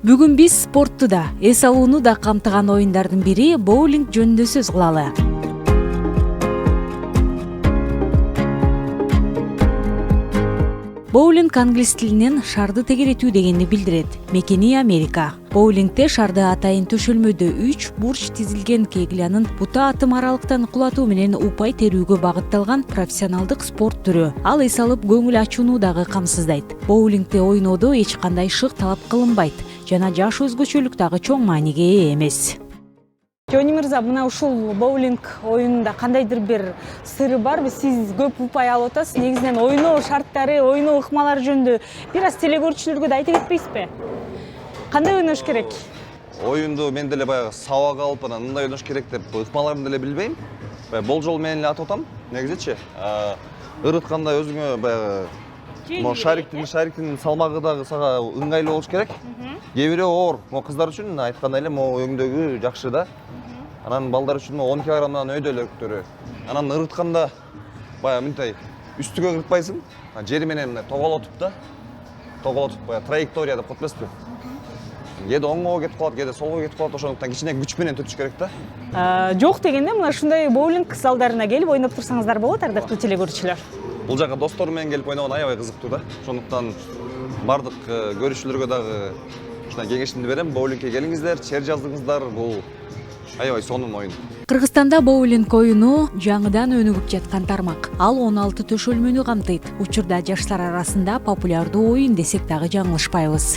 Бүгүн биз спортту да, эс алууну да камтыган оюндардын бири боулинг жөнүндө сөз кылалы. Боулинг англис тилинен шарды тегеретүү дегенди билдирет. Мекени Америка. Боулингде шарды атайын төшөлмөдө 3 бурч тизилген кеглянын бута атым аралыктан кулатуу менен упай терүүгө багытталган профессионалдык спорт түрү. Ал эс алып көңүл ачууну дагы камсыздайт. Боулингде ойноодо эч кандай шык талап кылынбайт жана жаш өзгөчөлүк дагы чоң мааниге ээ эмес. Жонни мырза, мына ушул боулинг оюнунда кандайдыр бир сыры барбы? Сиз көп упай алып атасыз. Негизинен ойноо шарттары, ойноо ыкмалары жөнүндө бир аз телекөрүүчүлөргө да айтып кетпейсизби? Кандай ойнош керек? Оюнду мен деле баягы сабак алып, анан мындай ойнош керек деп ыкмаларын деле билбейм. Болжол менен эле атып атам. Негизичи, ырытканда өзүңө баягы могу шариктин салмагы дагы сага ыңгайлуу болуш керек. Кээ бирөө оор. Могу кыздар үчүн айткандай эле могу өңдөгү жакшы да. Анан балдар үчүн 10 килограммдан өйдөлөктөрү. Анан ырытканда баягы мындай үстүгө кыртпайсың. Жери менен мындай тоголотуп да. Тоголотуп баягы траектория деп коет эмеспи? Кээде оңго кетип калат, кээде солго кетип калат, ошондуктан кичине күч менен түртүш керек да. Жок дегенде мына ушундай боулинг залдарына келип ойноп турсаңыздар болот, ардактуу телекөрүүчүлөр. Бул жака достор менен келип ойногон аябай кызыктуу да. Ошондуктан бардык көрүүчүлөргө дагы ушундай кеңешимди берем. Боулингге келиңиздер, чер жаздыңыздар. Бул аябай сонун оюн. Кыргызстанда боулинг оюну жаңыдан өнүгүп жаткан тармак. Ал 16 төшөлмөнү камтыйт. Учурда жаштар арасында популярдуу оюн десек дагы жаңылышпайбыз.